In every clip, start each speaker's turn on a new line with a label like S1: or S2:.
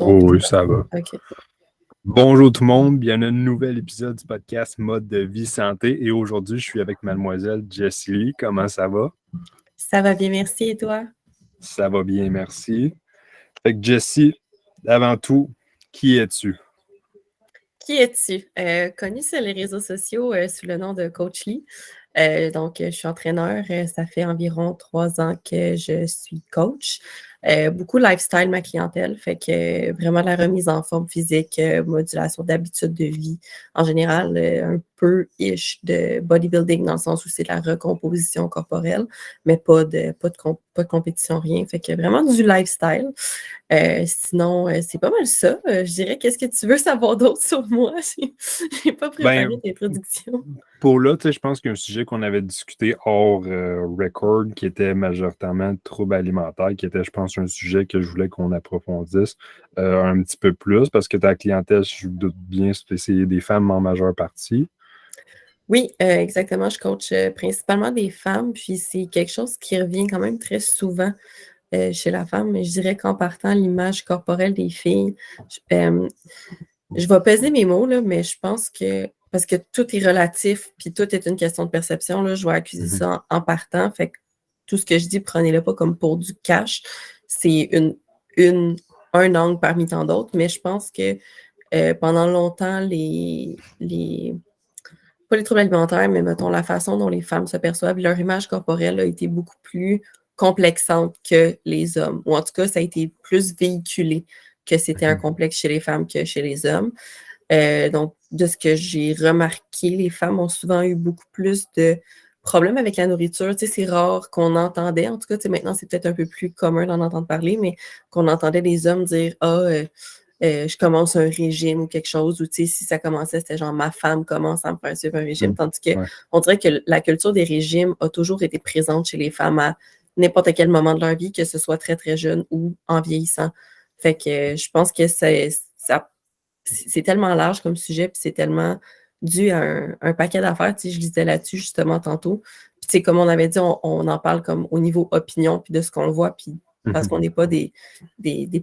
S1: Donc,
S2: Oh oui, ça va.
S1: OK.
S2: Bonjour tout le monde, bienvenue à un nouvel épisode du podcast Mode de vie santé et aujourd'hui je suis avec mademoiselle Jessie Lee. Comment ça va?
S1: Ça va bien, merci. Et toi?
S2: Ça va bien, merci. Fait que Jessie, avant tout, qui es-tu?
S1: Qui es-tu? Connu sur les réseaux sociaux sous le nom de Coach Lee. Donc, je suis entraîneur. Ça fait environ 3 ans que je suis coach. Beaucoup lifestyle, ma clientèle. Fait que vraiment la remise en forme physique, modulation d'habitudes de vie. En général, un peu-ish de bodybuilding dans le sens où c'est de la recomposition corporelle, mais pas de compétition, rien. Fait que vraiment du lifestyle. Sinon, c'est pas mal ça. Je dirais, qu'est-ce que tu veux savoir d'autre sur moi? J'ai pas préparé
S2: Ben,
S1: d'introduction.
S2: pour là, je pense qu'il y a un sujet qu'on avait discuté hors record qui était majoritairement troubles alimentaires, qui était, je pense, un sujet que je voulais qu'on approfondisse un petit peu plus parce que ta clientèle, je doute bien, c'est des femmes en majeure partie.
S1: Oui, exactement. Je coach principalement des femmes, puis c'est quelque chose qui revient quand même très souvent chez la femme. Mais je dirais qu'en partant, l'image corporelle des filles, je vais peser mes mots, là, mais je pense que, parce que tout est relatif, puis tout est une question de perception, là, je vais accuser ça en partant. Fait que tout ce que je dis, prenez-le pas comme pour du cash. C'est un angle parmi tant d'autres, mais je pense que pendant longtemps, pas les troubles alimentaires, mais mettons la façon dont les femmes se perçoivent, leur image corporelle a été beaucoup plus complexante que les hommes. Ou en tout cas, ça a été plus véhiculé que c'était un complexe chez les femmes que chez les hommes. Donc, de ce que j'ai remarqué, les femmes ont souvent eu beaucoup plus de problèmes avec la nourriture. Tu sais, c'est rare qu'on entendait, en tout cas, tu sais, maintenant, c'est peut-être un peu plus commun d'en entendre parler, mais qu'on entendait des hommes dire « Ah, je commence un régime » ou quelque chose, ou tu sais, si ça commençait, c'était genre « Ma femme commence à me faire suivre un régime », tandis que on dirait que la culture des régimes a toujours été présente chez les femmes à n'importe quel moment de leur vie, que ce soit très, très jeune ou en vieillissant. Fait que je pense que c'est tellement large comme sujet, puis c'est tellement dû à un paquet d'affaires. Tu sais, je lisais là-dessus justement tantôt. Puis tu sais, comme on avait dit, on en parle comme au niveau opinion, puis de ce qu'on voit, puis parce qu'on n'est pas des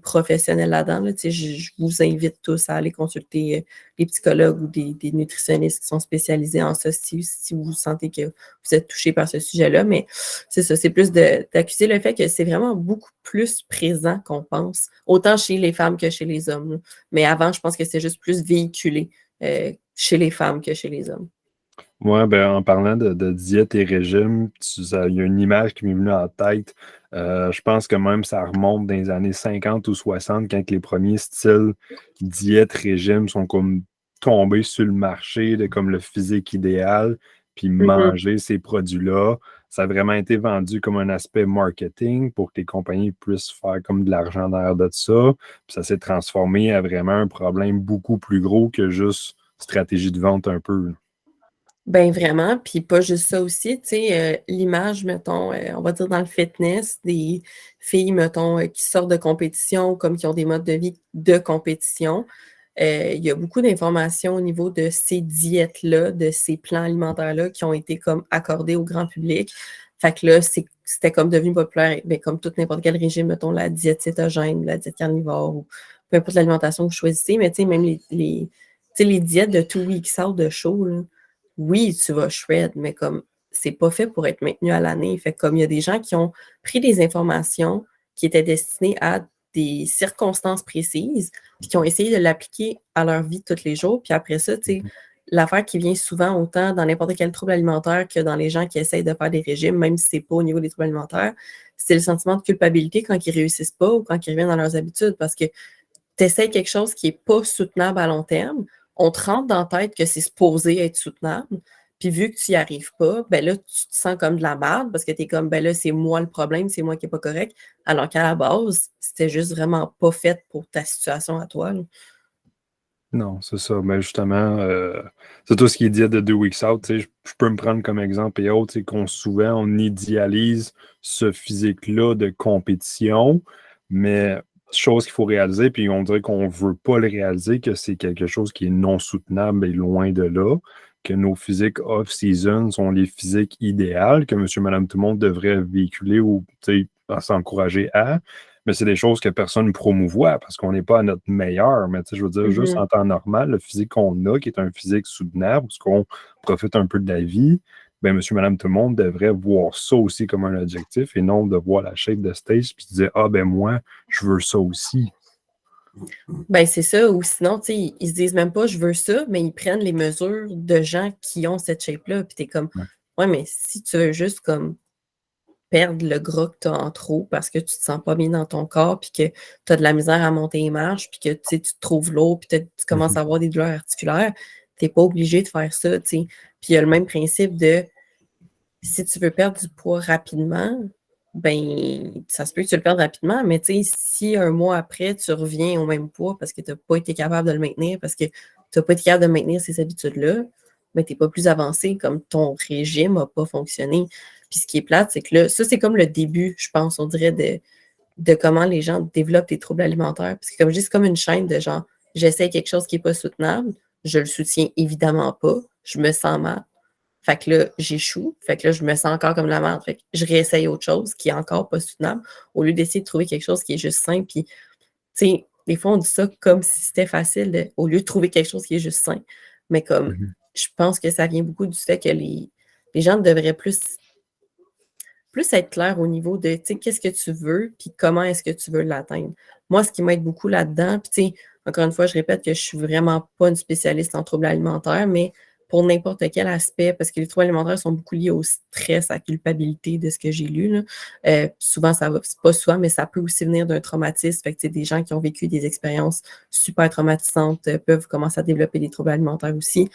S1: professionnels là-dedans. Là, tu sais, je vous invite tous à aller consulter les psychologues ou des nutritionnistes qui sont spécialisés en ça si vous sentez que vous êtes touché par ce sujet-là. Mais c'est ça, c'est plus d'accuser le fait que c'est vraiment beaucoup plus présent qu'on pense, autant chez les femmes que chez les hommes. Là. Mais avant, je pense que c'est juste plus véhiculé chez les femmes que chez les hommes.
S2: Moi, ben, en parlant de diète et régime, il y a une image qui m'est venue en tête. Je pense que même ça remonte dans les années 50 ou 60 quand les premiers styles diète-régime sont comme tombés sur le marché de comme le physique idéal, puis manger ces produits-là. Ça a vraiment été vendu comme un aspect marketing pour que les compagnies puissent faire comme de l'argent derrière de ça. Puis ça s'est transformé à vraiment un problème beaucoup plus gros que juste stratégie de vente un peu.
S1: Ben vraiment, puis pas juste ça aussi, tu sais, l'image, mettons, on va dire dans le fitness, des filles, mettons, qui sortent de compétition, comme qui ont des modes de vie de compétition. Il y a beaucoup d'informations au niveau de ces diètes-là, de ces plans alimentaires-là qui ont été comme accordés au grand public. Fait que là, c'était comme devenu populaire, ben, comme tout n'importe quel régime, mettons, la diète cétogène, la diète carnivore, ou peu importe l'alimentation que vous choisissez, mais tu sais, même tu sais, les diètes de 2 weeks out de show, là, oui, tu vas shred, mais comme c'est pas fait pour être maintenu à l'année. Fait que comme il y a des gens qui ont pris des informations qui étaient destinées à des circonstances précises, puis qui ont essayé de l'appliquer à leur vie de tous les jours. Puis après ça, tu sais, l'affaire qui vient souvent autant dans n'importe quel trouble alimentaire que dans les gens qui essayent de faire des régimes, même si c'est pas au niveau des troubles alimentaires, c'est le sentiment de culpabilité quand ils réussissent pas ou quand ils reviennent dans leurs habitudes. Parce que tu essaies quelque chose qui est pas soutenable à long terme, on te rentre dans la tête que c'est supposé être soutenable, puis vu que tu n'y arrives pas, ben là, tu te sens comme de la merde parce que tu es comme, ben là, c'est moi le problème, c'est moi qui n'est pas correct, alors qu'à la base, c'était juste vraiment pas fait pour ta situation à toi. Là.
S2: Non, c'est ça. Mais justement, c'est tout ce qui est dit de 2 weeks out. Je peux me prendre comme exemple et autres, c'est qu'on souvent on idéalise ce physique-là de compétition, mais chose qu'il faut réaliser, puis on dirait qu'on ne veut pas le réaliser, que c'est quelque chose qui est non soutenable et loin de là, que nos physiques off-season sont les physiques idéales que monsieur, madame, tout le monde devrait véhiculer ou s'encourager à. Mais c'est des choses que personne ne promouvoit parce qu'on n'est pas à notre meilleur. Mais tu sais, je veux dire, juste
S1: Mhm.
S2: en temps normal, le physique qu'on a, qui est un physique soutenable, parce qu'on profite un peu de la vie, ben monsieur, madame, tout le monde devrait voir ça aussi comme un objectif et non de voir la shape de Stace puis de dire, ah ben moi, je veux ça aussi.
S1: Ben, c'est ça. Ou sinon, tu sais, ils se disent même pas je veux ça, mais ils prennent les mesures de gens qui ont cette shape-là. Puis t'es comme,
S2: Ouais.
S1: ouais, mais si tu veux juste comme perdre le gras que tu as en trop parce que tu te sens pas bien dans ton corps, puis que tu as de la misère à monter les marches, puis que tu sais, tu te trouves lourd, puis tu commences
S2: Mhm.
S1: à avoir des douleurs articulaires, tu n'es pas obligé de faire ça, tu sais. Puis il y a le même principe de si tu veux perdre du poids rapidement, ben ça se peut que tu le perdes rapidement, mais tu sais, si un mois après, tu reviens au même poids parce que tu n'as pas été capable de le maintenir, parce que tu n'as pas été capable de maintenir ces habitudes-là, ben tu n'es pas plus avancé comme ton régime n'a pas fonctionné. Puis ce qui est plate, c'est que là, ça, c'est comme le début, je pense, on dirait, de comment les gens développent des troubles alimentaires. Parce que comme je dis, c'est comme une chaîne de genre, j'essaie quelque chose qui n'est pas soutenable, je le soutiens évidemment pas, je me sens mal. Fait que là, j'échoue. Fait que là, je me sens encore comme la merde. Fait que je réessaye autre chose qui est encore pas soutenable au lieu d'essayer de trouver quelque chose qui est juste simple. Puis, tu sais, des fois, on dit ça comme si c'était facile au lieu de trouver quelque chose qui est juste simple. Mais comme,
S2: Mhm.
S1: je pense que ça vient beaucoup du fait que les gens devraient plus être clair au niveau de, tu sais, qu'est-ce que tu veux, puis comment est-ce que tu veux l'atteindre. Moi, ce qui m'aide beaucoup là-dedans, puis tu sais, encore une fois, je répète que je suis vraiment pas une spécialiste en troubles alimentaires, mais pour n'importe quel aspect, parce que les troubles alimentaires sont beaucoup liés au stress, à la culpabilité de ce que j'ai lu, là. Souvent, ça va, c'est pas souvent, mais ça peut aussi venir d'un traumatisme. Fait que, tu sais, des gens qui ont vécu des expériences super traumatisantes peuvent commencer à développer des troubles alimentaires aussi.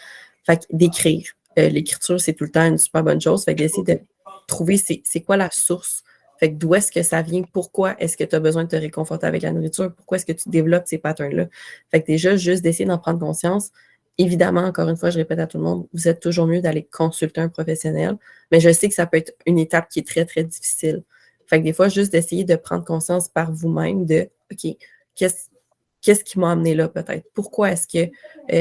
S1: Fait que d'écrire. L'écriture, c'est tout le temps une super bonne chose. Fait que d'essayer de trouver c'est quoi la source. Fait que d'où est-ce que ça vient? Pourquoi est-ce que tu as besoin de te réconforter avec la nourriture? Pourquoi est-ce que tu développes ces patterns-là? Fait que déjà, juste d'essayer d'en prendre conscience. Évidemment, encore une fois, je répète à tout le monde, vous êtes toujours mieux d'aller consulter un professionnel, mais je sais que ça peut être une étape qui est très, très difficile. Fait que des fois, juste d'essayer de prendre conscience par vous-même de, OK, qu'est-ce qu'est-ce qui m'a amené là peut-être? Pourquoi est-ce que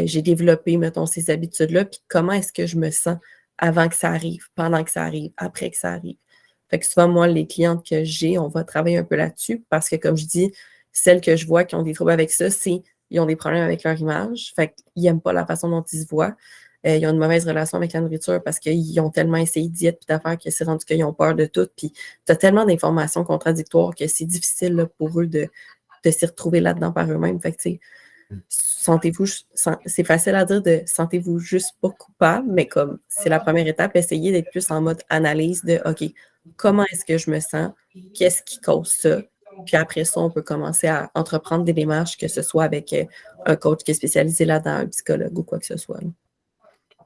S1: j'ai développé, mettons, ces habitudes-là? Puis comment est-ce que je me sens avant que ça arrive, pendant que ça arrive, après que ça arrive? Fait que souvent, moi, les clientes que j'ai, on va travailler un peu là-dessus parce que, comme je dis, celles que je vois qui ont des troubles avec ça, c'est ils ont des problèmes avec leur image. Fait qu'ils n'aiment pas la façon dont ils se voient. Ils ont une mauvaise relation avec la nourriture parce qu'ils ont tellement essayé de diète et d'affaires que c'est rendu qu'ils ont peur de tout. Puis tu as tellement d'informations contradictoires que c'est difficile là, pour eux de s'y retrouver là-dedans par eux-mêmes. Fait que, tu sais, sentez-vous, c'est facile à dire de sentez-vous juste pas coupable, mais comme c'est la première étape, essayez d'être plus en mode analyse de OK, comment est-ce que je me sens? Qu'est-ce qui cause ça? Puis après ça, on peut commencer à entreprendre des démarches, que ce soit avec un coach qui est spécialisé là-dedans, un psychologue ou quoi que ce soit. Là.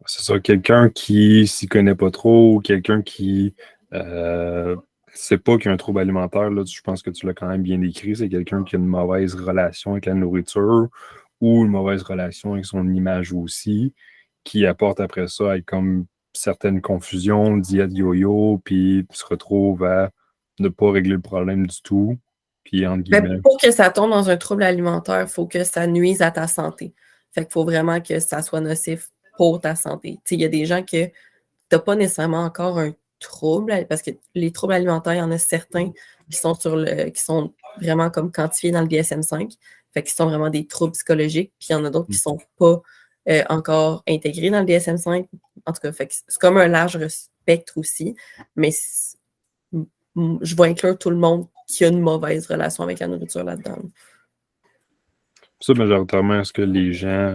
S2: C'est ça, quelqu'un qui s'y connaît pas trop, quelqu'un qui sait pas qu'il y a un trouble alimentaire, là, je pense que tu l'as quand même bien décrit, c'est quelqu'un qui a une mauvaise relation avec la nourriture ou une mauvaise relation avec son image aussi, qui apporte après ça avec comme certaines confusions, diète yo-yo, puis se retrouve à ne pas régler le problème du tout, puis entre
S1: Mais
S2: guillemets.
S1: pour que ça tombe dans un trouble alimentaire, il faut que ça nuise à ta santé. Fait qu'il faut vraiment que ça soit nocif pour ta santé. Tu sais, il y a des gens que tu n'as pas nécessairement encore un trouble, parce que les troubles alimentaires, il y en a certains qui sont vraiment comme quantifiés dans le DSM-5, fait qu'ils sont vraiment des troubles psychologiques, puis il y en a d'autres qui ne sont pas encore intégrés dans le DSM-5. En tout cas, fait que c'est comme un large spectre aussi, mais je vais inclure tout le monde qui a une mauvaise relation avec la nourriture là-dedans.
S2: Ça, majoritairement, est-ce que les gens,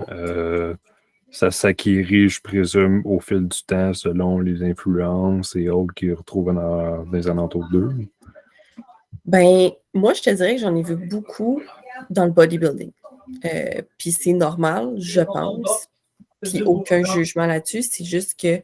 S2: ça s'acquérit, je présume, au fil du temps, selon les influences et autres qu'ils retrouvent dans les alentours d'eux?
S1: Ben, moi, je te dirais que j'en ai vu beaucoup dans le bodybuilding. Puis c'est normal, je pense. Puis aucun jugement là-dessus. C'est juste que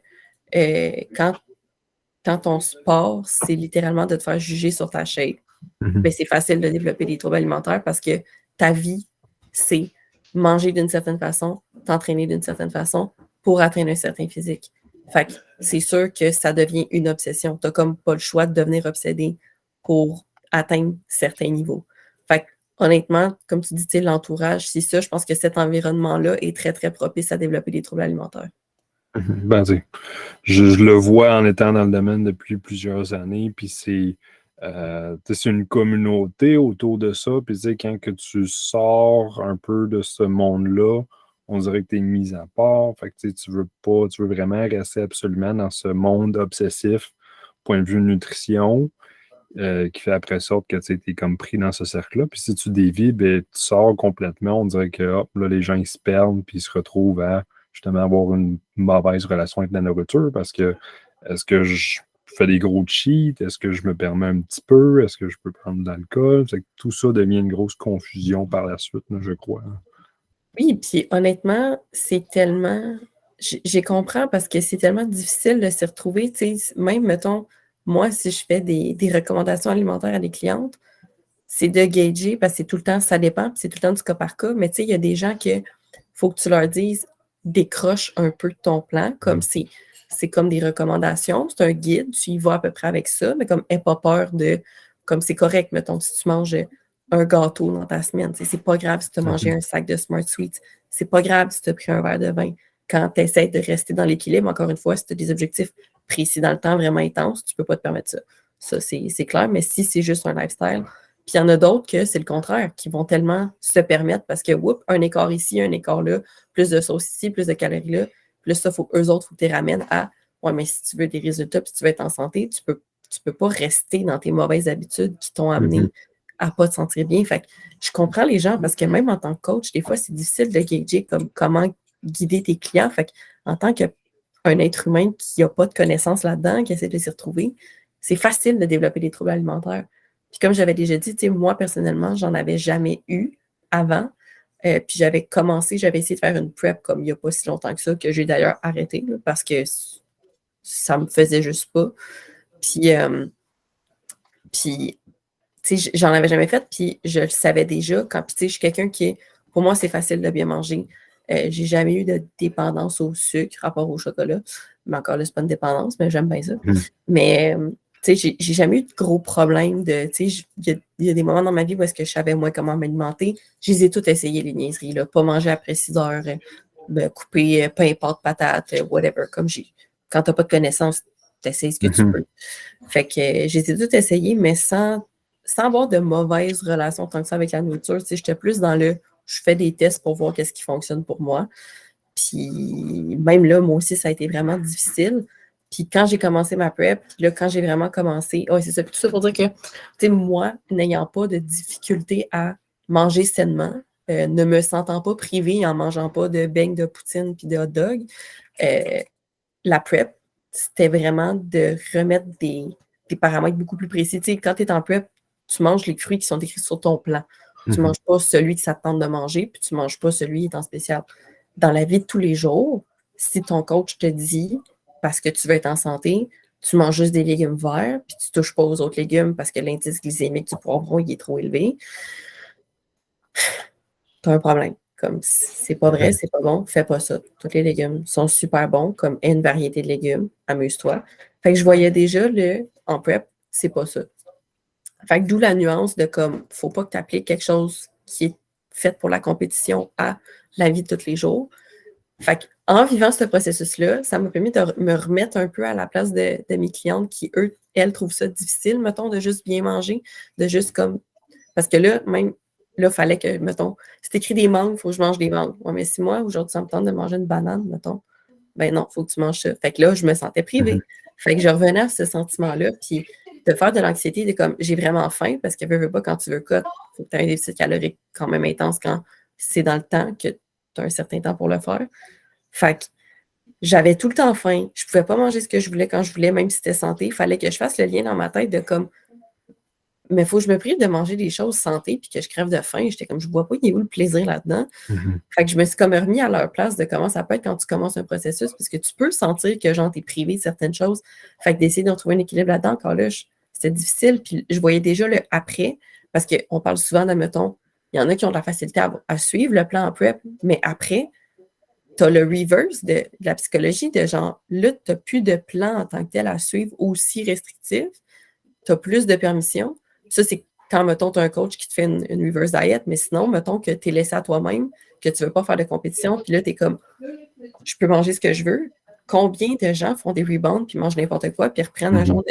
S1: quand ton sport, c'est littéralement de te faire juger sur ta shape, ben, c'est facile de développer des troubles alimentaires parce que ta vie, c'est manger d'une certaine façon, t'entraîner d'une certaine façon pour atteindre un certain physique. Fait que c'est sûr que ça devient une obsession. Tu n'as comme pas le choix de devenir obsédé pour atteindre certains niveaux. Fait que, honnêtement, comme tu dis, l'entourage, c'est ça, je pense que cet environnement-là est très, très propice à développer des troubles alimentaires.
S2: Ben, je le vois en étant dans le domaine depuis plusieurs années, puis c'est C'est une communauté autour de ça. Puis quand que tu sors un peu de ce monde-là, on dirait que tu es mis à part. Fait que tu veux pas, tu veux vraiment rester absolument dans ce monde obsessif, point de vue nutrition, qui fait après sorte que tu es comme pris dans ce cercle-là. Puis si tu dévies, ben, tu sors complètement. On dirait que hop, là, les gens ils se perdent puis ils se retrouvent à justement avoir une mauvaise relation avec la nourriture parce que est-ce que je fais des gros cheats? Est-ce que je me permets un petit peu? Est-ce que je peux prendre de l'alcool? C'est que tout ça devient une grosse confusion par la suite, là, je crois.
S1: Oui, puis honnêtement, c'est tellement. J'ai comprends parce que c'est tellement difficile de s'y retrouver. Tu sais, même, mettons, moi, si je fais des recommandations alimentaires à des clientes, c'est de gager parce que c'est tout le temps, ça dépend, puis c'est tout le temps du cas par cas. Mais tu sais, il y a des gens que faut que tu leur dises décroche un peu de ton plan, comme c'est comme des recommandations, c'est un guide, tu y vas à peu près avec ça, mais comme n'aie pas peur de, comme c'est correct, mettons, si tu manges un gâteau dans ta semaine, c'est pas grave si tu as mangé un sac de Smart Sweets, c'est pas grave si tu as pris un verre de vin. Quand tu essaies de rester dans l'équilibre, encore une fois, si tu as des objectifs précis dans le temps vraiment intenses, tu peux pas te permettre ça. Ça, c'est clair, mais si c'est juste un lifestyle, puis il y en a d'autres que c'est le contraire, qui vont tellement se permettre parce que, whoop, un écart ici, un écart là, plus de sauce ici, plus de calories là, plus ça, eux autres, il faut que tu les ramènes à, ouais, mais si tu veux des résultats, puis si tu veux être en santé, tu peux pas rester dans tes mauvaises habitudes qui t'ont amené à pas te sentir bien. Fait que je comprends les gens parce que même en tant que coach, des fois, c'est difficile de gager comme comment guider tes clients. Fait en tant qu'un être humain qui n'a pas de connaissances là-dedans, qui essaie de s'y retrouver, c'est facile de développer des troubles alimentaires. Puis comme j'avais déjà dit, moi, personnellement, j'en avais jamais eu avant. Puis j'avais essayé de faire une prep comme il n'y a pas si longtemps que ça, que j'ai d'ailleurs arrêté là, parce que ça me faisait juste pas. Puis j'en avais jamais fait, puis je le savais déjà. Puis je suis quelqu'un pour moi, c'est facile de bien manger. J'ai jamais eu de dépendance au sucre, rapport au chocolat. Mais encore là, c'est pas une dépendance, mais j'aime bien ça. Mais j'ai jamais eu de gros problèmes de, il y a des moments dans ma vie où est-ce que je savais moins comment m'alimenter. Je les ai toutes essayées, les niaiseries, là. Pas manger après 6 heures, couper peu importe patate, whatever. Quand t'as pas de connaissances, t'essayes ce que tu peux. Fait que j'ai toutes essayées, mais sans avoir de mauvaises relations tant que ça avec la nourriture. J'étais plus dans je fais des tests pour voir qu'est-ce qui fonctionne pour moi. Puis même là, moi aussi, ça a été vraiment difficile. Puis quand j'ai commencé ma prep, là, quand j'ai vraiment commencé, c'est ça. Puis tout ça pour dire que, moi, n'ayant pas de difficulté à manger sainement, ne me sentant pas privée en mangeant pas de beignes de poutine puis de hot dog, la prep, c'était vraiment de remettre des paramètres beaucoup plus précis. Quand tu es en prep, tu manges les fruits qui sont décrits sur ton plan. Tu ne manges pas celui que ça te tente de manger, puis tu ne manges pas celui qui est en spécial. Dans la vie de tous les jours, si ton coach te dit, parce que tu veux être en santé, tu manges juste des légumes verts, puis tu ne touches pas aux autres légumes parce que l'indice glycémique du poivron il est trop élevé, tu as un problème. Comme c'est pas vrai, c'est pas bon, fais pas ça. Tous les légumes sont super bons, comme une variété de légumes, amuse-toi. Fait que je voyais déjà en prep, c'est pas ça. Fait que d'où la nuance de faut pas que tu appliques quelque chose qui est fait pour la compétition à la vie de tous les jours. Fait en vivant ce processus-là, ça m'a permis de me remettre un peu à la place de mes clientes qui, elles, trouvent ça difficile, mettons, de juste bien manger, de juste comme. Parce que là, il fallait que, mettons, si tu écris des mangues, il faut que je mange des mangues. Ouais, mais si moi, aujourd'hui, ça me tente de manger une banane, mettons, ben non, il faut que tu manges ça. Fait que là, je me sentais privée. Fait que je revenais à ce sentiment-là, puis de faire de l'anxiété, de comme, j'ai vraiment faim, parce que veux pas, quand tu veux cut, il faut que tu aies un déficit calorique quand même intense quand c'est dans le temps, que tu as un certain temps pour le faire. Fait que j'avais tout le temps faim. Je pouvais pas manger ce que je voulais quand je voulais, même si c'était santé. Il fallait que je fasse le lien dans ma tête de comme, mais il faut que je me prive de manger des choses santé puis que je crève de faim. J'étais comme, je vois pas, il y a où le plaisir là-dedans. Fait que je me suis comme remis à leur place de comment ça peut être quand tu commences un processus, parce que tu peux sentir que genre t'es privé de certaines choses. Fait que d'essayer de trouver un équilibre là-dedans, encore là, c'était difficile. Puis je voyais déjà le après, parce qu'on parle souvent d'admettons, il y en a qui ont de la facilité à suivre le plan en prep, mais après, tu as le reverse de la psychologie, de genre, là, tu n'as plus de plan en tant que tel à suivre aussi restrictif, tu as plus de permission. Ça, c'est quand, mettons, tu as un coach qui te fait une reverse diet, mais sinon, mettons que tu es laissé à toi-même, que tu ne veux pas faire de compétition, puis là, tu es comme, je peux manger ce que je veux. Combien de gens font des rebounds, puis mangent n'importe quoi, puis reprennent un genre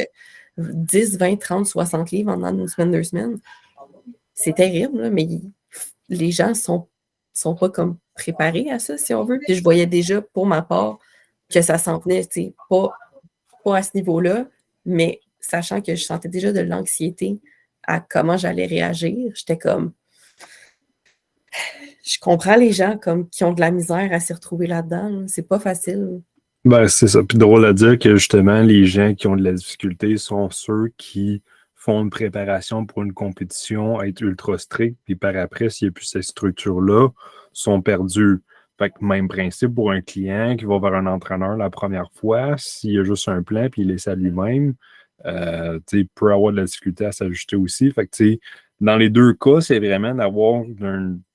S1: 10, 20, 30, 60 livres en une semaine, 2 semaines. C'est terrible, là, mais les gens sont pas comme préparés à ça, si on veut. Puis je voyais déjà, pour ma part, que ça s'en venait, pas à ce niveau-là, mais sachant que je sentais déjà de l'anxiété à comment j'allais réagir, j'étais comme... Je comprends les gens comme qui ont de la misère à s'y retrouver là-dedans. Là. C'est pas facile.
S2: Ben, c'est ça. Puis drôle à dire que justement, les gens qui ont de la difficulté sont ceux qui font une préparation pour une compétition, être ultra strict, puis par après, s'il n'y a plus cette structure-là, sont perdus. Fait que même principe pour un client qui va vers un entraîneur la première fois, s'il y a juste un plan puis il laisse à lui-même, il peut avoir de la difficulté à s'ajuster aussi. Fait que, tu sais, dans les deux cas, c'est vraiment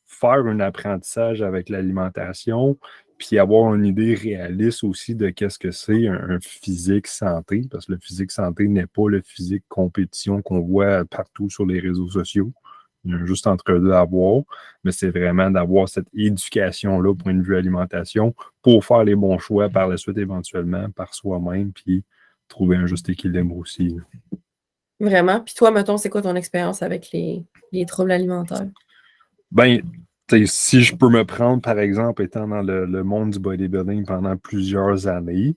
S2: faire un apprentissage avec l'alimentation, puis avoir une idée réaliste aussi de qu'est-ce que c'est un physique santé, parce que le physique santé n'est pas le physique compétition qu'on voit partout sur les réseaux sociaux. Il y a juste entre deux à voir, mais c'est vraiment d'avoir cette éducation-là, point de vue alimentation, pour faire les bons choix par la suite, éventuellement, par soi-même, puis trouver un juste équilibre aussi.
S1: Vraiment. Puis toi, mettons, c'est quoi ton expérience avec les troubles alimentaires?
S2: Ben, si je peux me prendre, par exemple, étant dans le monde du bodybuilding pendant plusieurs années,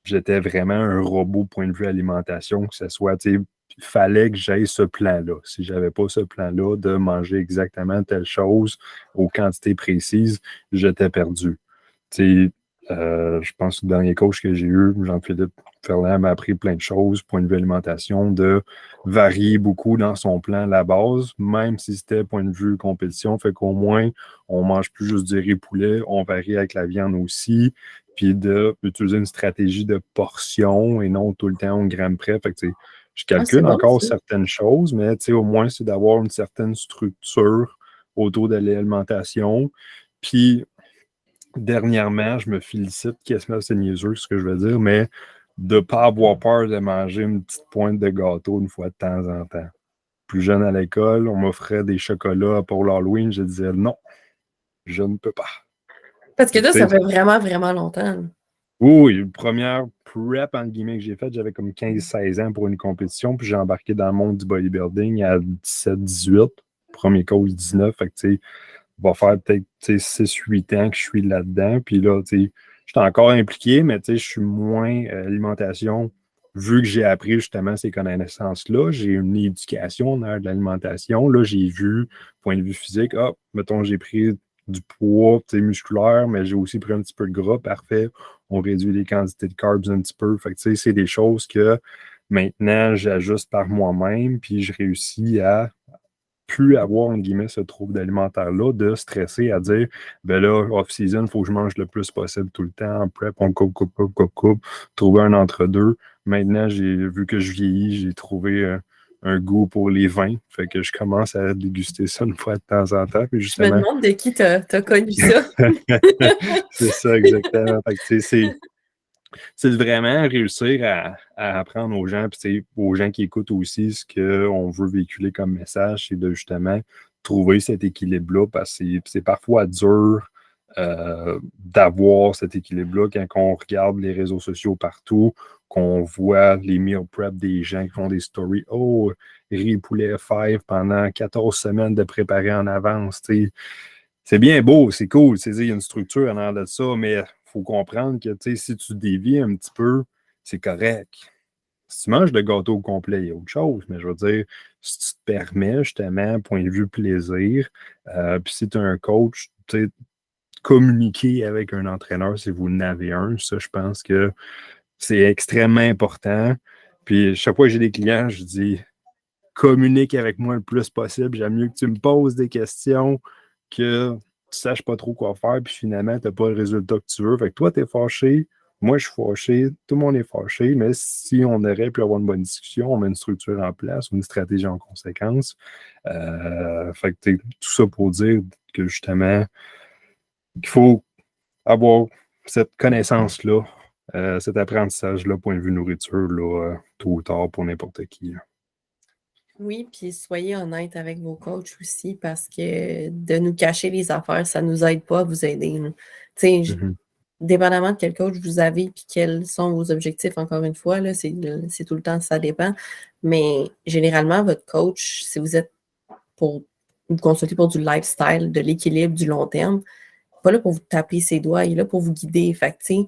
S2: j'étais vraiment un robot point de vue alimentation, que ce soit, il fallait que j'aie ce plan-là. Si j'avais pas ce plan-là de manger exactement telle chose aux quantités précises, j'étais perdu. Je pense que le dernier coach que j'ai eu, Jean-Philippe Ferland, m'a appris plein de choses, point de vue alimentation, de varier beaucoup dans son plan à la base, même si c'était point de vue compétition, fait qu'au moins, on mange plus juste du riz poulet, on varie avec la viande aussi, puis d'utiliser une stratégie de portion et non tout le temps au gramme près. Fait que, je
S1: C'est
S2: calcule
S1: bon,
S2: encore
S1: ça.
S2: certaines choses, mais au moins, c'est d'avoir une certaine structure autour de l'alimentation. Puis, dernièrement, je me félicite, quasiment c'est niaiseux ce que je veux dire, mais de ne pas avoir peur de manger une petite pointe de gâteau une fois de temps en temps. Plus jeune à l'école, on m'offrait des chocolats pour l'Halloween, je disais non, je ne peux pas.
S1: Parce que
S2: Fait que,
S1: là, ça
S2: tu sais,
S1: fait vraiment, vraiment longtemps.
S2: oui, une première prep, entre guillemets, que j'ai faite, j'avais comme 15-16 ans pour une compétition, puis j'ai embarqué dans le monde du bodybuilding à 17-18, premier coach 19, fait que, tu sais, va faire peut-être 6-8 ans que je suis là-dedans. Puis là, je suis encore impliqué, mais je suis moins alimentation. Vu que j'ai appris justement ces connaissances-là, j'ai une éducation dans de l'alimentation. Là, j'ai vu, point de vue physique, mettons, j'ai pris du poids musculaire, mais j'ai aussi pris un petit peu de gras, parfait. On réduit les quantités de carbs un petit peu. Fait que, c'est des choses que maintenant, j'ajuste par moi-même, puis je réussis à plus avoir, entre guillemets, ce trouble alimentaire-là, de stresser à dire, ben là, off-season, il faut que je mange le plus possible tout le temps, en prep, on coupe, trouver un entre-deux. Maintenant, j'ai vu que je vieillis, j'ai trouvé un goût pour les vins, fait que je commence à déguster ça une fois de temps en temps, puis
S1: Je me
S2: justement,
S1: demande de qui t'as connu ça.
S2: c'est ça exactement. Fait que, c'est de vraiment réussir à apprendre aux gens, puis aux gens qui écoutent aussi ce qu'on veut véhiculer comme message, c'est de justement trouver cet équilibre-là, parce que c'est parfois dur d'avoir cet équilibre-là quand on regarde les réseaux sociaux partout, qu'on voit les meal prep des gens qui font des stories. Oh, riz poulet F5 pendant 14 semaines de préparer en avance. C'est bien beau, c'est cool. Il y a une structure en arrière de ça, mais il faut comprendre que si tu dévies un petit peu, c'est correct. Si tu manges le gâteau au complet, il y a autre chose, mais je veux dire, si tu te permets, justement, point de vue plaisir, puis si tu as un coach, communiquer avec un entraîneur si vous n'avez un, ça, je pense que c'est extrêmement important. Puis chaque fois que j'ai des clients, je dis communique avec moi le plus possible. J'aime mieux que tu me poses des questions que tu saches pas trop quoi faire, puis finalement, tu n'as pas le résultat que tu veux. Fait que toi, tu es fâché, moi, je suis fâché, tout le monde est fâché, mais si on aurait pu avoir une bonne discussion, on met une structure en place, une stratégie en conséquence. Fait que tout ça pour dire que justement, il faut avoir cette connaissance-là, cet apprentissage-là, point de vue nourriture, là, tôt ou tard pour n'importe qui.
S1: Oui, puis soyez honnête avec vos coachs aussi, parce que de nous cacher les affaires, ça ne nous aide pas à vous aider. Tu sais,
S2: Mhm.
S1: dépendamment de quel coach vous avez et quels sont vos objectifs, encore une fois, là, c'est tout le temps, ça dépend. Mais généralement, votre coach, si vous êtes pour vous consulter pour du lifestyle, de l'équilibre, du long terme, pas là pour vous taper ses doigts, il est là pour vous guider. Fait que, tu sais,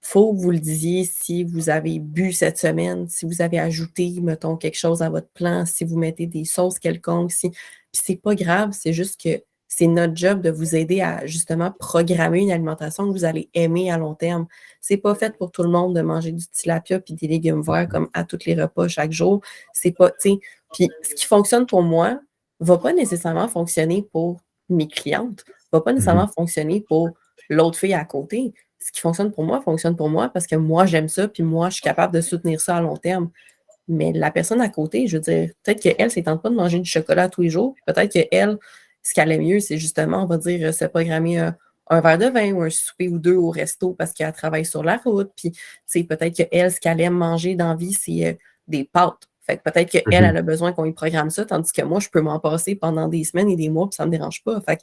S1: faut que vous le disiez si vous avez bu cette semaine, si vous avez ajouté, mettons, quelque chose à votre plan, si vous mettez des sauces quelconques, si. Puis c'est pas grave, c'est juste que c'est notre job de vous aider à justement programmer une alimentation que vous allez aimer à long terme. C'est pas fait pour tout le monde de manger du tilapia puis des légumes verts comme à tous les repas chaque jour. C'est pas, tu sais. Puis ce qui fonctionne pour moi va pas nécessairement fonctionner pour mes clientes, va pas nécessairement fonctionner pour l'autre fille à côté. Ce qui fonctionne pour moi parce que moi, j'aime ça, puis moi, je suis capable de soutenir ça à long terme. Mais la personne à côté, je veux dire, peut-être qu'elle, ne tente pas de manger du chocolat tous les jours, puis peut-être qu'elle, ce qu'elle aime mieux, c'est justement, on va dire, se programmer un verre de vin ou un souper ou deux au resto parce qu'elle travaille sur la route. Puis, tu sais, peut-être qu'elle, ce qu'elle aime manger dans la vie, c'est des pâtes. Fait que peut-être qu'elle, elle a besoin qu'on lui programme ça, tandis que moi, je peux m'en passer pendant des semaines et des mois, puis ça ne me dérange pas. Fait que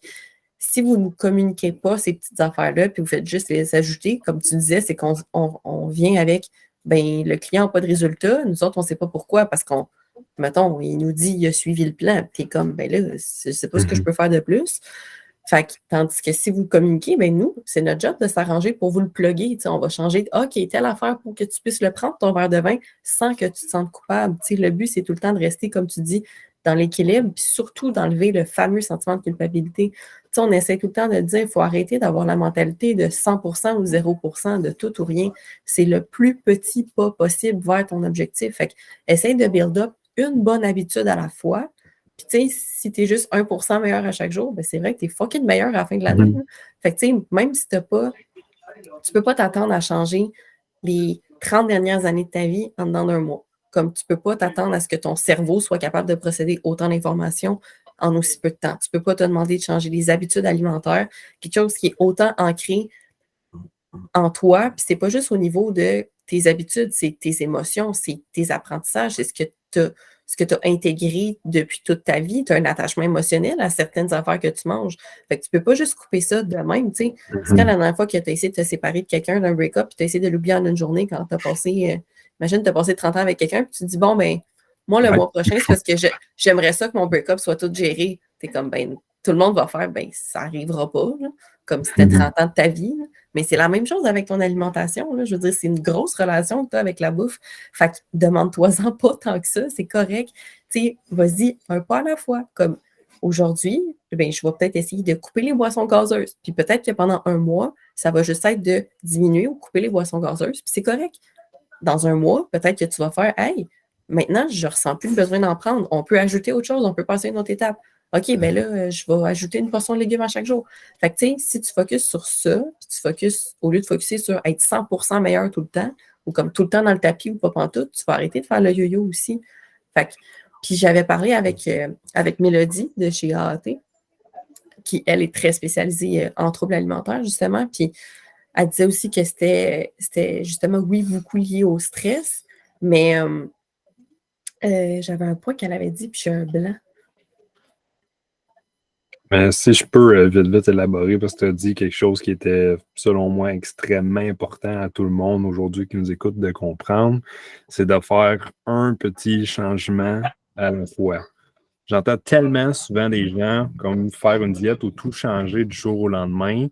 S1: si vous ne communiquez pas ces petites affaires-là, puis vous faites juste les ajouter, comme tu disais, c'est qu'on vient avec, ben le client n'a pas de résultat. Nous autres, on ne sait pas pourquoi, parce qu'on, mettons, il nous dit il a suivi le plan, puis t'es comme, ben là, je ne sais pas ce que je peux faire de plus. Fait que, tandis que si vous communiquez, ben nous, c'est notre job de s'arranger pour vous le plugger. On va changer, OK, telle affaire pour que tu puisses le prendre, ton verre de vin, sans que tu te sentes coupable. Le but, c'est tout le temps de rester, comme tu dis, dans l'équilibre, puis surtout d'enlever le fameux sentiment de culpabilité. On essaie tout le temps de dire il faut arrêter d'avoir la mentalité de 100% ou 0%, de tout ou rien. C'est le plus petit pas possible vers ton objectif. Fait que essaye de build up une bonne habitude à la fois. Puis, tu sais, si tu es juste 1% meilleur à chaque jour, ben c'est vrai que tu es fucking meilleur à la fin de l'année. Fait que, tu sais, même si tu peux pas t'attendre à changer les 30 dernières années de ta vie en dedans d'un mois. Comme tu peux pas t'attendre à ce que ton cerveau soit capable de procéder autant d'informations en aussi peu de temps. Tu peux pas te demander de changer les habitudes alimentaires, quelque chose qui est autant ancré en toi, puis c'est pas juste au niveau de tes habitudes, c'est tes émotions, c'est tes apprentissages, c'est ce que tu as intégré depuis toute ta vie. Tu as un attachement émotionnel à certaines affaires que tu manges. Fait que tu peux pas juste couper ça de même, tu sais. C'est quand la dernière fois que tu as essayé de te séparer de quelqu'un d'un break-up, puis tu as essayé de l'oublier en une journée quand tu as passé, imagine, tu as passé 30 ans avec quelqu'un, puis tu te dis, bon, ben, moi, le mois prochain, c'est parce que j'aimerais ça que mon break-up soit tout géré. Tu es comme, ben, tout le monde va faire, ben, ça arrivera pas, là, comme si c'était 30 ans de ta vie, là. Mais c'est la même chose avec ton alimentation, là. Je veux dire, c'est une grosse relation que tu as avec la bouffe. Fait que demande-toi-en pas tant que ça, c'est correct. Tu sais, vas-y, un pas à la fois. Comme aujourd'hui, ben, je vais peut-être essayer de couper les boissons gazeuses. Puis peut-être que pendant un mois, ça va juste être de diminuer ou couper les boissons gazeuses. Puis c'est correct. Dans un mois, peut-être que tu vas faire, hey, maintenant, je ne ressens plus le besoin d'en prendre. On peut ajouter autre chose, on peut passer à une autre étape. OK, ben là, je vais ajouter une portion de légumes à chaque jour. Fait que, tu sais, si tu focuses sur ça, puis tu focuses, au lieu de focuser sur être 100% meilleur tout le temps, ou comme tout le temps dans le tapis ou pas pantoute, tu vas arrêter de faire le yo-yo aussi. Fait que, puis j'avais parlé avec Mélodie de chez AAT, qui, elle, est très spécialisée en troubles alimentaires, justement, puis elle disait aussi que c'était justement, oui, beaucoup lié au stress, mais j'avais un point qu'elle avait dit, puis j'ai un blanc.
S2: Mais si je peux vite élaborer, parce que tu as dit quelque chose qui était, selon moi, extrêmement important à tout le monde aujourd'hui qui nous écoute de comprendre, c'est de faire un petit changement à la fois. J'entends tellement souvent des gens comme faire une diète ou tout changer du jour au lendemain.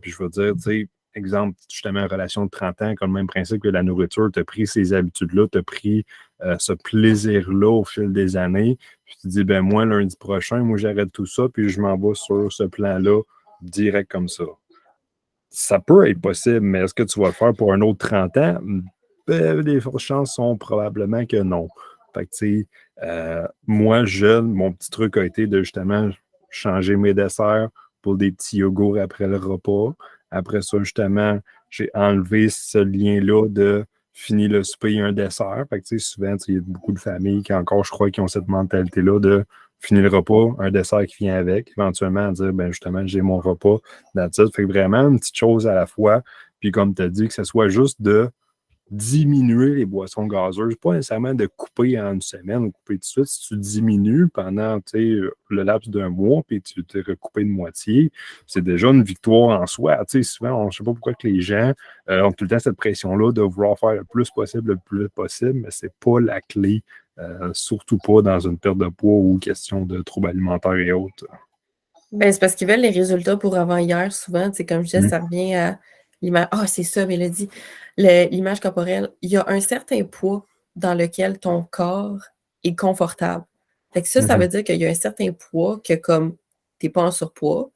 S2: Puis je veux dire, tu sais, exemple, justement, une relation de 30 ans, comme le même principe que la nourriture, tu as pris ces habitudes-là, tu as pris ce plaisir-là au fil des années. Puis tu te dis, ben moi, lundi prochain, moi, j'arrête tout ça, puis je m'en vais sur ce plan-là, direct comme ça. Ça peut être possible, mais est-ce que tu vas le faire pour un autre 30 ans? Ben, les chances sont probablement que non. Fait que, tu sais, moi, jeune, mon petit truc a été de justement changer mes desserts pour des petits yogourts après le repas. Après ça, justement, j'ai enlevé ce lien-là de finir le souper et un dessert. Fait que, tu sais, souvent, il y a beaucoup de familles qui, encore, je crois, qui ont cette mentalité-là de finir le repas, un dessert qui vient avec, éventuellement à dire, ben justement, j'ai mon repas, that's it. Fait que vraiment, une petite chose à la fois. Puis comme tu as dit, que ce soit juste de diminuer les boissons gazeuses, pas nécessairement de couper en une semaine ou couper tout de suite. Si tu diminues pendant le laps d'un mois, puis tu t'es recoupé de moitié, c'est déjà une victoire en soi. Souvent, je ne sais pas pourquoi que les gens ont tout le temps cette pression-là de vouloir faire le plus possible, mais c'est pas la clé, surtout pas dans une perte de poids ou question de troubles alimentaires et autres.
S1: Ben, c'est parce qu'ils veulent les résultats pour avant-hier, souvent. Comme je disais, ça revient à l'image. Ah, c'est ça, Mélodie. L'image corporelle, il y a un certain poids dans lequel ton corps est confortable. Fait que ça veut dire qu'il y a un certain poids que comme tu n'es pas en surpoids.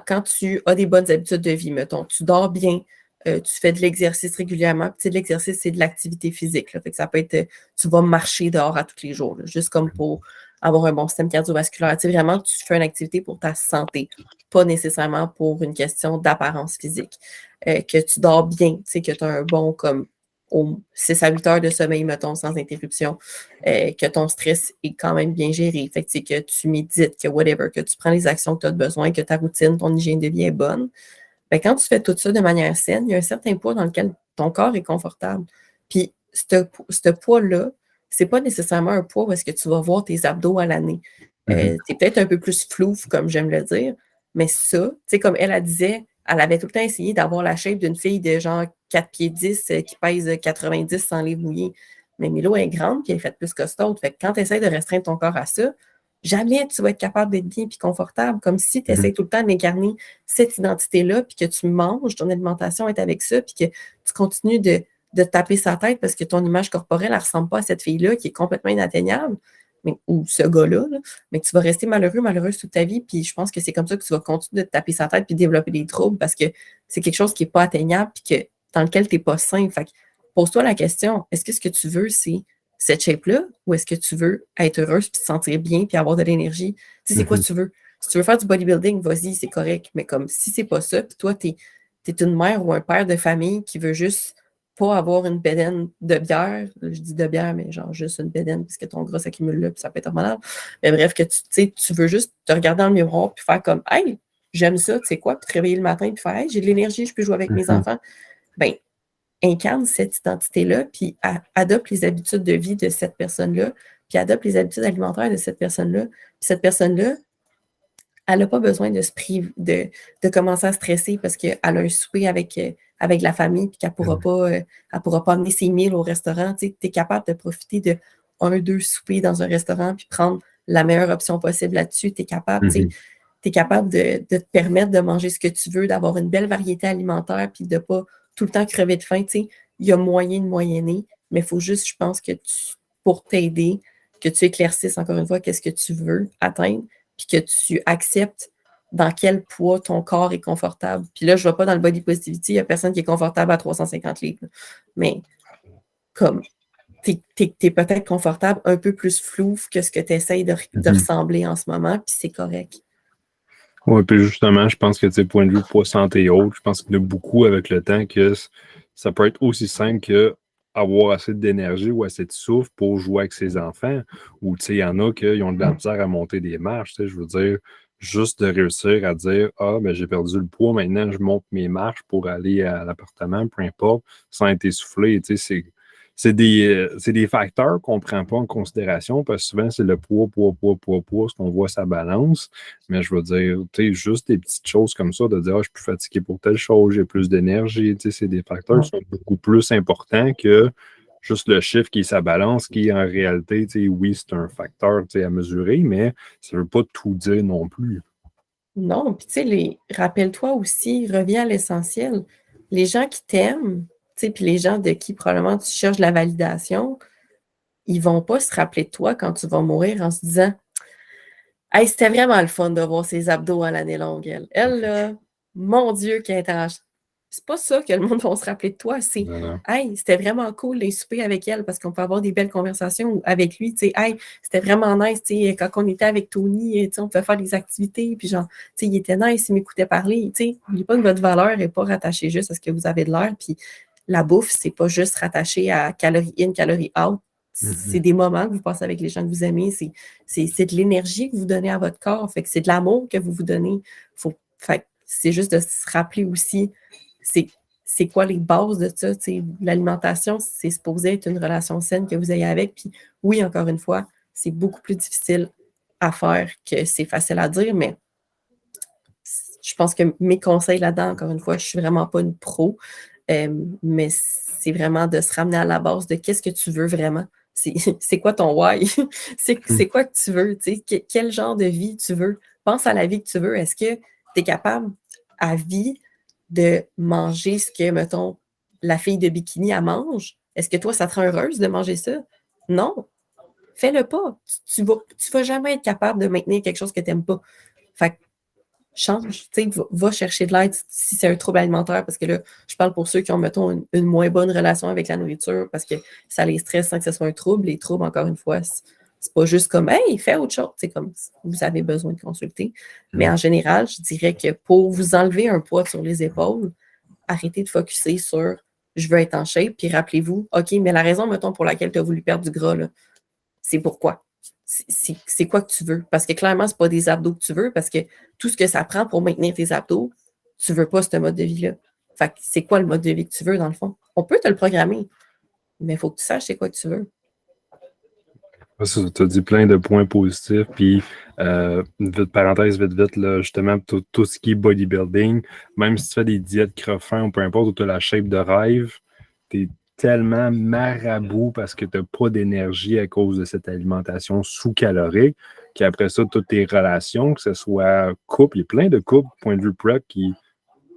S1: Quand tu as des bonnes habitudes de vie, mettons, tu dors bien, tu fais de l'exercice régulièrement. Puis, l'exercice, c'est de l'activité physique. Là. Fait que ça peut être, tu vas marcher dehors à tous les jours, là, juste comme pour avoir un bon système cardiovasculaire. Vraiment, tu fais une activité pour ta santé, pas nécessairement pour une question d'apparence physique. Que tu dors bien, que tu as un bon comme 6 à 8 heures de sommeil, mettons, sans interruption, que ton stress est quand même bien géré, fait que tu médites, que whatever, que tu prends les actions que tu as besoin, que ta routine, ton hygiène de vie est bonne. Ben, quand tu fais tout ça de manière saine, il y a un certain poids dans lequel ton corps est confortable. Puis, ce poids-là, c'est pas nécessairement un poids où est-ce que tu vas voir tes abdos à l'année. C'est peut-être un peu plus flouf, comme j'aime le dire, mais ça, comme elle disait, elle avait tout le temps essayé d'avoir la shape d'une fille de genre 4 pieds 10 qui pèse 90 sans livres mouillés. Mais Milo est grande puis elle est faite plus costaud. Fait que quand tu essaies de restreindre ton corps à ça, jamais tu vas être capable d'être bien et confortable, comme si tu essaies tout le temps d'incarner cette identité-là, puis que tu manges, ton alimentation est avec ça, puis que tu continues de taper sa tête parce que ton image corporelle, elle ne ressemble pas à cette fille-là qui est complètement inatteignable, ou ce gars-là, mais tu vas rester malheureuse toute ta vie, puis je pense que c'est comme ça que tu vas continuer de te taper sa tête puis développer des troubles parce que c'est quelque chose qui n'est pas atteignable puis dans lequel tu n'es pas sain. Fait que pose-toi la question, est-ce que ce que tu veux, c'est cette shape-là, ou est-ce que tu veux être heureuse, puis te sentir bien, puis avoir de l'énergie? C'est quoi tu veux? Si tu veux faire du bodybuilding, vas-y, c'est correct. Mais comme si c'est pas ça, puis toi, t'es une mère ou un père de famille qui veut juste pas avoir une bédaine de bière. Je dis de bière, mais genre juste une bédaine, parce que ton gras s'accumule là, puis ça peut être malade. Mais bref, que tu veux juste te regarder dans le miroir, puis faire comme, hey, j'aime ça, tu sais quoi, puis te réveiller le matin, puis faire, hey, j'ai de l'énergie, je peux jouer avec mes enfants. Ben, incarne cette identité-là, puis adopte les habitudes de vie de cette personne-là, puis adopte les habitudes alimentaires de cette personne-là. Puis cette personne-là, elle n'a pas besoin de se priver, de commencer à stresser parce qu'elle a un souper avec la famille, puis qu'elle ne pourra pas amener ses meals au restaurant. Tu es capable de profiter de 1-2 soupers dans un restaurant, puis prendre la meilleure option possible là-dessus. Tu es capable, t'es capable de te permettre de manger ce que tu veux, d'avoir une belle variété alimentaire, puis de ne pas tout le temps crever de faim. Il y a moyen de moyenner, mais il faut juste, je pense, que pour t'aider, que tu éclaircisses encore une fois qu'est-ce que tu veux atteindre, puis que tu acceptes dans quel poids ton corps est confortable. Puis là, je ne vais pas dans le body positivity, il n'y a personne qui est confortable à 350 livres. Mais comme tu es peut-être confortable un peu plus flou que ce que tu essayes de ressembler en ce moment, puis c'est correct.
S2: Oui, puis justement, je pense que, point de vue poids santé et autres, je pense qu'il y en a beaucoup avec le temps que ça peut être aussi simple que avoir assez d'énergie ou assez de souffle pour jouer avec ses enfants. Ou, il y en a qui ont de la misère à monter des marches. Je veux dire, juste de réussir à dire, ah, ben j'ai perdu le poids, maintenant je monte mes marches pour aller à l'appartement, peu importe, sans être essoufflé. C'est des facteurs qu'on ne prend pas en considération parce que souvent, c'est le poids, ce qu'on voit sa balance. Mais je veux dire, juste des petites choses comme ça, de dire, ah, je suis plus fatigué pour telle chose, j'ai plus d'énergie, c'est des facteurs qui sont beaucoup plus importants que juste le chiffre qui est sa balance, qui en réalité, oui, c'est un facteur à mesurer, mais ça ne veut pas tout dire non plus.
S1: Non, puis rappelle-toi aussi, reviens à l'essentiel. Les gens qui t'aiment, puis les gens de qui probablement tu cherches la validation, ils vont pas se rappeler de toi quand tu vas mourir en se disant hey, c'était vraiment le fun de voir ses abdos à l'année longue, elle. Elle, là, mon Dieu, qui intéressant. C'est pas ça que le monde va se rappeler de toi. C'est hey, c'était vraiment cool les souper avec elle parce qu'on peut avoir des belles conversations avec lui. Hey, c'était vraiment nice. Quand on était avec Tony, on pouvait faire des activités. Puis genre, il était nice, il m'écoutait parler. N'oubliez pas que votre valeur n'est pas rattachée juste à ce que vous avez de l'air. Puis la bouffe, c'est pas juste rattaché à calories in, calories out. C'est des moments que vous passez avec les gens que vous aimez. C'est de l'énergie que vous donnez à votre corps. Fait que c'est de l'amour que vous vous donnez. C'est juste de se rappeler aussi, c'est quoi les bases de ça? T'sais, l'alimentation, c'est supposé être une relation saine que vous ayez avec. Puis oui, encore une fois, c'est beaucoup plus difficile à faire que c'est facile à dire, mais je pense que mes conseils là-dedans, encore une fois, je suis vraiment pas une pro, mais c'est vraiment de se ramener à la base de qu'est-ce que tu veux vraiment. C'est quoi ton why? C'est quoi que tu veux? Quel genre de vie tu veux? Pense à la vie que tu veux. Est-ce que tu es capable à vie de manger ce que, mettons, la fille de bikini, elle mange? Est-ce que toi, ça te rend heureuse de manger ça? Non. Fais-le pas. Tu vas jamais être capable de maintenir quelque chose que tu n'aimes pas. Fait que change, va chercher de l'aide si c'est un trouble alimentaire, parce que là, je parle pour ceux qui ont, mettons, une moins bonne relation avec la nourriture, parce que ça les stresse sans que ce soit un trouble. Les troubles, encore une fois, c'est pas juste comme, hey, fais autre chose, c'est comme, vous avez besoin de consulter. Mais en général, je dirais que pour vous enlever un poids sur les épaules, arrêtez de focusser sur, je veux être en shape, puis rappelez-vous, OK, mais la raison, mettons, pour laquelle tu as voulu perdre du gras, là, c'est pourquoi? C'est quoi que tu veux? Parce que clairement, c'est pas des abdos que tu veux, parce que tout ce que ça prend pour maintenir tes abdos, tu veux pas ce mode de vie-là. Fait que c'est quoi le mode de vie que tu veux, dans le fond? On peut te le programmer, mais il faut que tu saches c'est quoi que tu veux.
S2: Tu as dit plein de points positifs, puis vite parenthèse, vite, là, justement, tout ce qui est bodybuilding, même si tu fais des diètes creux-fins ou peu importe, où tu as la shape de rêve, tu es tellement marabout parce que tu n'as pas d'énergie à cause de cette alimentation sous-calorique, qu'après ça, toutes tes relations, que ce soit couple, il y a plein de couples, point de vue prep, qui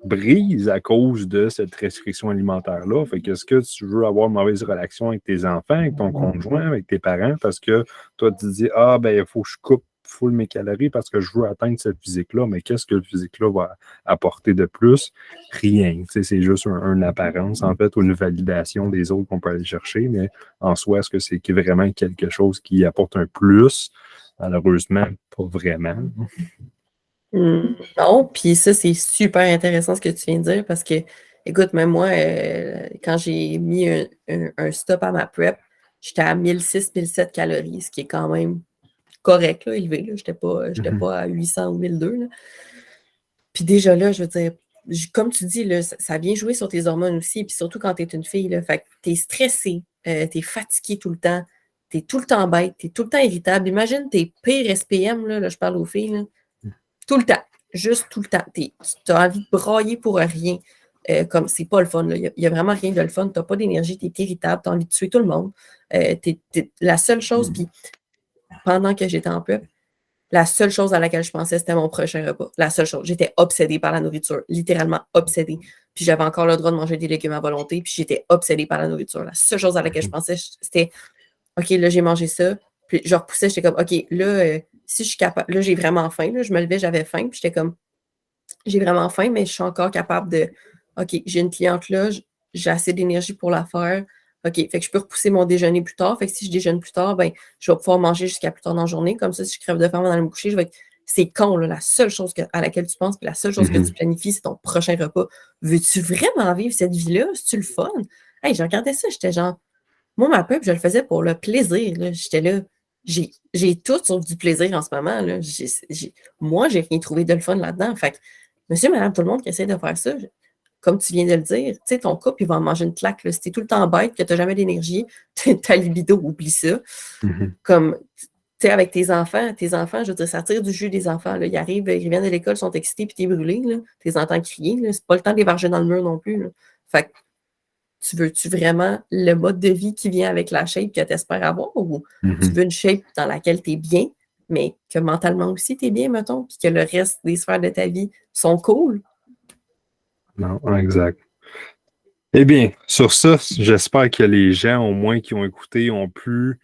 S2: brise à cause de cette restriction alimentaire-là. Fait que est-ce que tu veux avoir une mauvaise relation avec tes enfants, avec ton conjoint, avec tes parents, parce que toi, tu te dis, ah, ben, il faut que je coupe full mes calories parce que je veux atteindre cette physique-là, mais qu'est-ce que le physique-là va apporter de plus? Rien. C'est juste une apparence, en fait, ou une validation des autres qu'on peut aller chercher, mais en soi, est-ce que c'est vraiment quelque chose qui apporte un plus? Malheureusement, pas vraiment.
S1: Non, puis ça, c'est super intéressant ce que tu viens de dire parce que, écoute, même moi, quand j'ai mis un stop à ma prep, j'étais à 1006-1007 calories, ce qui est quand même correct, là, élevé. Je n'étais pas à 800 ou 1002. Là. Puis déjà là, je veux dire, comme tu dis, là, ça vient jouer sur tes hormones aussi, puis surtout quand tu es une fille. Là, fait que tu es stressée, tu es fatiguée tout le temps, tu es tout le temps bête, tu es tout le temps irritable. Imagine tes pires SPM, là, je parle aux filles, là, tout le temps, juste tout le temps. Tu as envie de brailler pour rien. Comme c'est pas le fun. Il n'y a vraiment rien de le fun. Tu n'as pas d'énergie, tu es irritable, tu as envie de tuer tout le monde. La seule chose, puis pendant que j'étais en prep, la seule chose à laquelle je pensais, c'était mon prochain repas. La seule chose. J'étais obsédée par la nourriture, littéralement obsédée. Puis j'avais encore le droit de manger des légumes à volonté, puis j'étais obsédée par la nourriture. La seule chose à laquelle je pensais, c'était OK, là, j'ai mangé ça. Puis je repoussais, j'étais comme OK, là, si je suis capable, là, j'ai vraiment faim. Là, je me levais, j'avais faim, puis j'étais comme j'ai vraiment faim, mais je suis encore capable de OK, j'ai une cliente là, j'ai assez d'énergie pour la faire. OK, fait que je peux repousser mon déjeuner plus tard. Fait que si je déjeune plus tard, ben, je vais pouvoir manger jusqu'à plus tard dans la journée. Comme ça, si je crève de faim avant d'aller me coucher, c'est con, là. La seule chose à laquelle tu penses, puis la seule chose que tu planifies, c'est ton prochain repas. Veux-tu vraiment vivre cette vie-là? C'est-tu le fun? Hey, je regardais ça, j'étais genre, moi, ma pub, je le faisais pour le plaisir, là. J'étais là, j'ai tout sauf du plaisir en ce moment, là. Moi, j'ai rien trouvé de le fun là-dedans. Fait que, monsieur, madame, tout le monde qui essaie de faire ça, comme tu viens de le dire, tu sais, ton couple, il va en manger une claque. Là. Si t'es tout le temps bête, que t'as jamais d'énergie, ta libido, oublie ça. Comme, tu sais, avec tes enfants, je veux dire, ça tire du jus des enfants. Là. Ils arrivent, ils viennent de l'école, ils sont excités, puis t'es brûlé, là. T'es entends crier, là. C'est pas le temps de les varger dans le mur non plus, là. Fait que, tu veux-tu vraiment le mode de vie qui vient avec la shape que tu espères avoir ou tu veux une shape dans laquelle tu es bien, mais que mentalement aussi tu es bien, mettons, puis que le reste des sphères de ta vie sont cool?
S2: Non, exact. Eh bien, sur ça, j'espère que les gens, au moins qui ont écouté, ont pu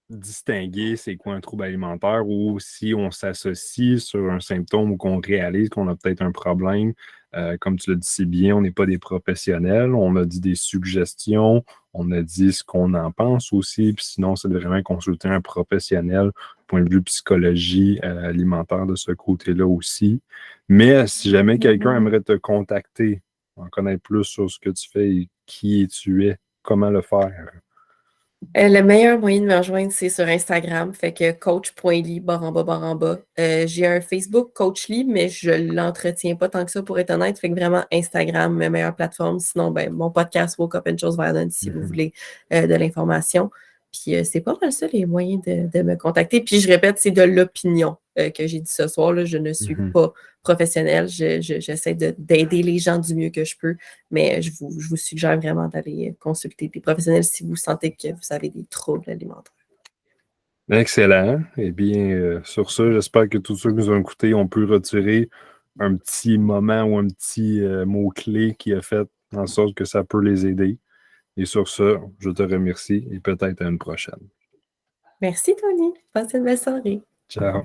S2: distinguer c'est quoi un trouble alimentaire ou si on s'associe sur un symptôme ou qu'on réalise qu'on a peut-être un problème. Comme tu l'as dit si bien, on n'est pas des professionnels. On a dit des suggestions, on a dit ce qu'on en pense aussi. Puis sinon, c'est de vraiment consulter un professionnel, point de vue psychologie alimentaire de ce côté-là aussi. Mais si jamais quelqu'un aimerait te contacter, en connaître plus sur ce que tu fais et qui tu es, comment le faire?
S1: Le meilleur moyen de me rejoindre, c'est sur Instagram. Fait que coach.ly, barre en bas, barre en bas. J'ai un Facebook, Coachly, mais je l'entretiens pas tant que ça pour être honnête. Fait que vraiment Instagram, ma meilleure plateforme. Sinon, ben, mon podcast Woke Up and Chose Violence, si vous voulez de l'information. Puis c'est pas mal ça, les moyens de me contacter. Puis je répète, c'est de l'opinion que j'ai dit ce soir. Là. Je ne suis pas professionnelle. J'essaie d'aider les gens du mieux que je peux. Mais je vous suggère vraiment d'aller consulter des professionnels si vous sentez que vous avez des troubles alimentaires.
S2: Excellent. Eh bien, sur ça, j'espère que tous ceux qui nous ont écoutés ont pu retirer un petit moment ou un petit mot-clé qui a fait en sorte que ça peut les aider. Et sur ça, je te remercie et peut-être à une prochaine.
S1: Merci, Tony. Passez une belle soirée.
S2: Ciao.